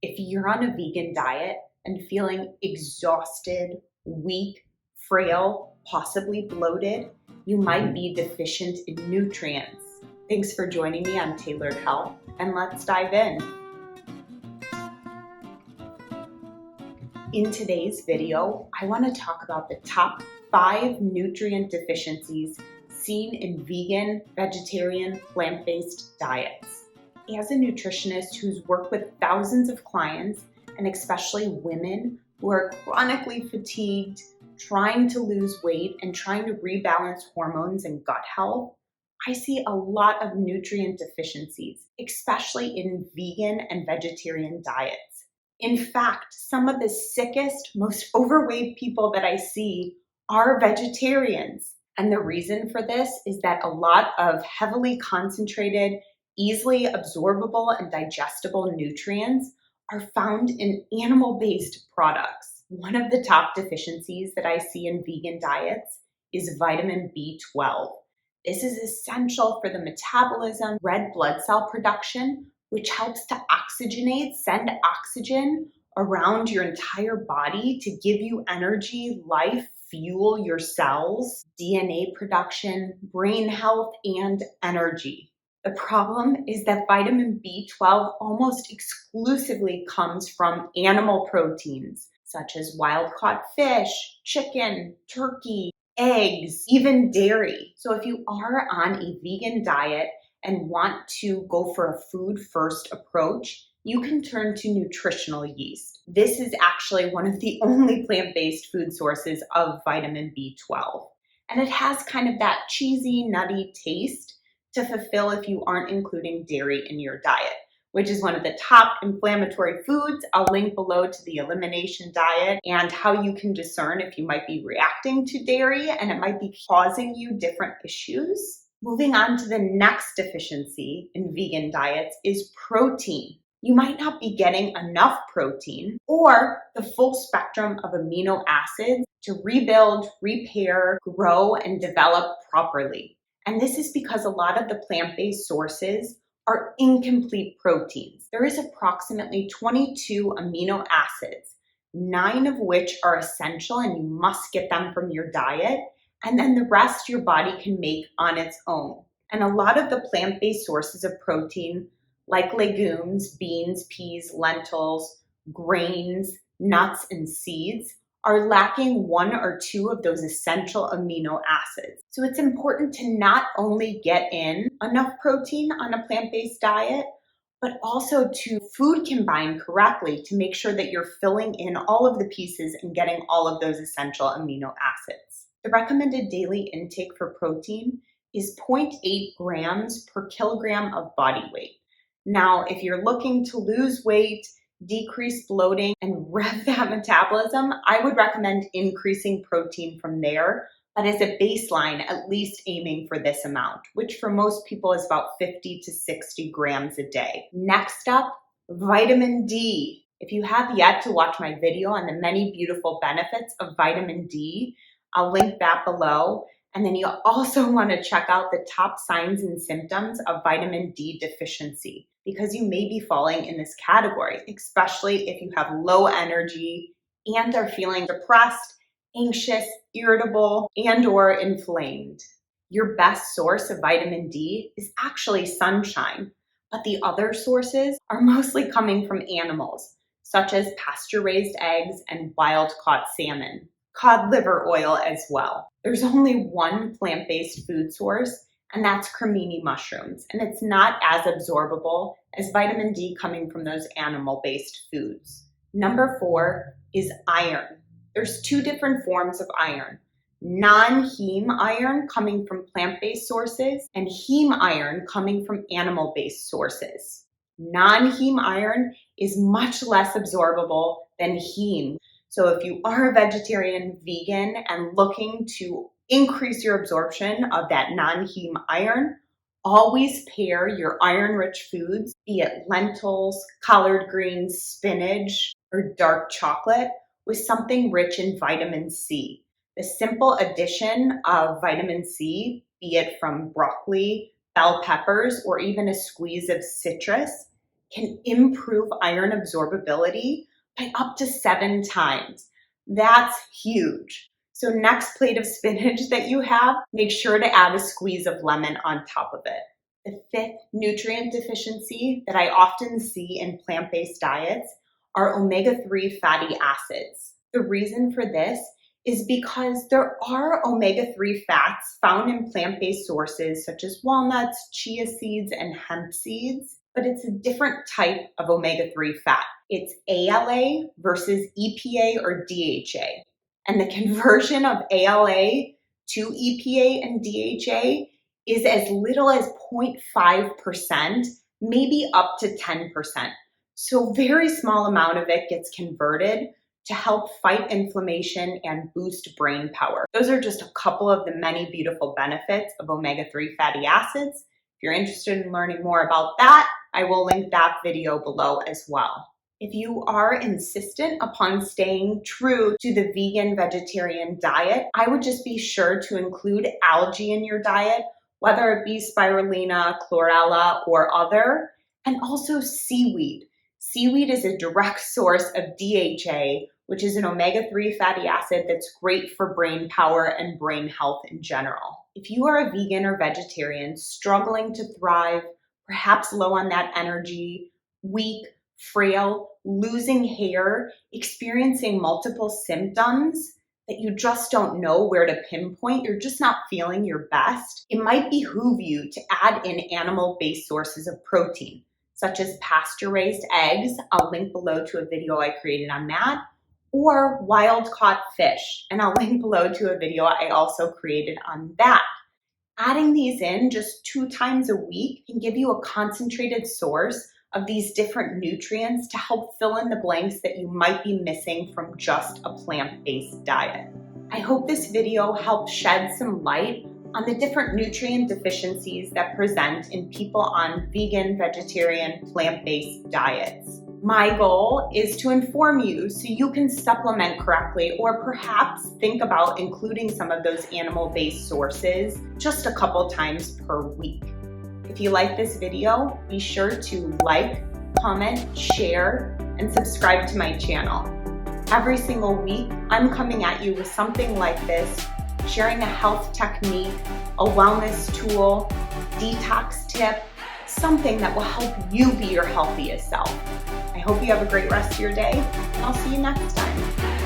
If you're on a vegan diet and feeling exhausted, weak, frail, possibly bloated, you might be deficient in nutrients. Thanks for joining me on Tailored Health, and let's dive in. In today's video, I want to talk about the top 5 nutrient deficiencies seen in vegan, vegetarian, plant-based diets. As a nutritionist who's worked with thousands of clients, and especially women who are chronically fatigued, trying to lose weight, and trying to rebalance hormones and gut health, I see a lot of nutrient deficiencies, especially in vegan and vegetarian diets. In fact, some of the sickest, most overweight people that I see are vegetarians. And the reason for this is that a lot of heavily concentrated, easily absorbable and digestible nutrients are found in animal-based products. One of the top deficiencies that I see in vegan diets is vitamin B12. This is essential for the metabolism, red blood cell production, which helps to send oxygen around your entire body to give you energy, life, fuel your cells, DNA production, brain health, and energy. The problem is that vitamin B12 almost exclusively comes from animal proteins, such as wild-caught fish, chicken, turkey, eggs, even dairy. So if you are on a vegan diet and want to go for a food-first approach, you can turn to nutritional yeast. This is actually one of the only plant-based food sources of vitamin B12. And it has kind of that cheesy, nutty taste to fulfill if you aren't including dairy in your diet, which is one of the top inflammatory foods. I'll link below to the elimination diet and how you can discern if you might be reacting to dairy and it might be causing you different issues. Moving on to the next deficiency in vegan diets is protein. You might not be getting enough protein or the full spectrum of amino acids to rebuild, repair, grow, and develop properly. And this is because a lot of the plant-based sources are incomplete proteins. There is approximately 22 amino acids, 9 of which are essential and you must get them from your diet, and then the rest your body can make on its own. And a lot of the plant-based sources of protein, like legumes, beans, peas, lentils, grains, nuts, and seeds, are lacking 1 or 2 of those essential amino acids. So it's important to not only get in enough protein on a plant-based diet, but also to food combine correctly to make sure that you're filling in all of the pieces and getting all of those essential amino acids. The recommended daily intake for protein is 0.8 grams per kilogram of body weight. Now, if you're looking to lose weight, decrease bloating, and rev that metabolism, I would recommend increasing protein from there, but as a baseline, at least aiming for this amount, which for most people is about 50 to 60 grams a day. Next up, vitamin D. If you have yet to watch my video on the many beautiful benefits of vitamin D, I'll link that below. And then you'll also want to check out the top signs and symptoms of vitamin D deficiency, because you may be falling in this category, especially if you have low energy and are feeling depressed, anxious, irritable, and or inflamed. Your best source of vitamin D is actually sunshine, but the other sources are mostly coming from animals, such as pasture-raised eggs and wild-caught salmon. Cod liver oil as well. There's only one plant-based food source, and that's cremini mushrooms, and it's not as absorbable as vitamin D coming from those animal-based foods. Number 4 is iron. There's 2 different forms of iron. Non-heme iron coming from plant-based sources and heme iron coming from animal-based sources. Non-heme iron is much less absorbable than heme. So if you are a vegetarian, vegan, and looking to increase your absorption of that non-heme iron, always pair your iron-rich foods, be it lentils, collard greens, spinach, or dark chocolate, with something rich in vitamin C. The simple addition of vitamin C, be it from broccoli, bell peppers, or even a squeeze of citrus, can improve iron absorbability by up to 7 times. That's huge. So next plate of spinach that you have, make sure to add a squeeze of lemon on top of it. The fifth nutrient deficiency that I often see in plant-based diets are omega-3 fatty acids. The reason for this is because there are omega-3 fats found in plant-based sources such as walnuts, chia seeds, and hemp seeds, but it's a different type of omega-3 fat. It's ALA versus EPA or DHA. And the conversion of ALA to EPA and DHA is as little as 0.5%, maybe up to 10%. So very small amount of it gets converted to help fight inflammation and boost brain power. Those are just a couple of the many beautiful benefits of omega-3 fatty acids. If you're interested in learning more about that, I will link that video below as well. If you are insistent upon staying true to the vegan vegetarian diet, I would just be sure to include algae in your diet, whether it be spirulina, chlorella, or other, and also seaweed. Seaweed is a direct source of DHA, which is an omega-3 fatty acid that's great for brain power and brain health in general. If you are a vegan or vegetarian struggling to thrive, perhaps low on that energy, weak, frail, losing hair, experiencing multiple symptoms that you just don't know where to pinpoint, you're just not feeling your best, it might behoove you to add in animal-based sources of protein, such as pasture-raised eggs. I'll link below to a video I created on that, or wild-caught fish, and I'll link below to a video I also created on that. Adding these in just 2 times a week can give you a concentrated source of these different nutrients to help fill in the blanks that you might be missing from just a plant-based diet. I hope this video helped shed some light on the different nutrient deficiencies that present in people on vegan, vegetarian, plant-based diets. My goal is to inform you so you can supplement correctly, or perhaps think about including some of those animal-based sources just a couple times per week. If you like this video, be sure to like, comment, share, and subscribe to my channel. Every single week, I'm coming at you with something like this, sharing a health technique, a wellness tool, detox tip, something that will help you be your healthiest self. I hope you have a great rest of your day, and I'll see you next time.